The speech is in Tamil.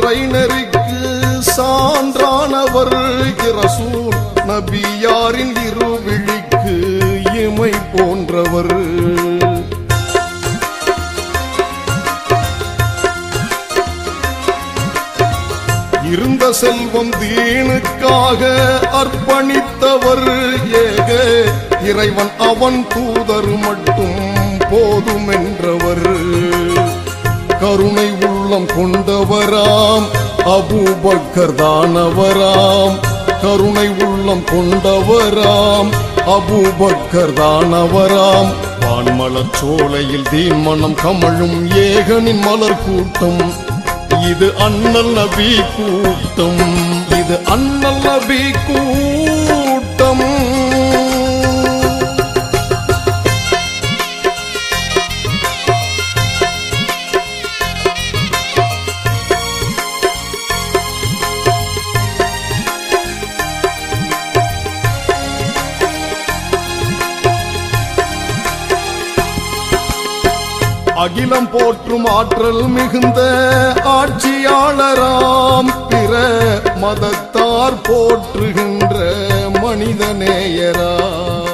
இறைநெறிக்கு சான்றானவர் ரசூல் நபியாரின் இருவிழிக்கு இமை போன்றவர். இருந்த செல்வம் தீனுக்காக அர்ப்பணித்தவர். ஏக இறைவன் அவன் தூதர் மட்டும் போதும் என்றவர். கருணை உள்ளம் கொண்டவராம் அபூபக்கர் தானவராம். கருணை உள்ளம் கொண்டவராம் அபூபக்கர் தானவராம். வான்மலர் சோலையில் தீன் மனம் கமழும் ஏகனின் மலர் கூட்டம். இது அண்ணல் நபி கூட்டம். இது அண்ணல் நபி கூட்டம். அகிலம் போற்றும் ஆற்றல் மிகுந்த ஆட்சியாளராம். பிற மதத்தார் போற்றுகின்ற மனிதநேயராம்.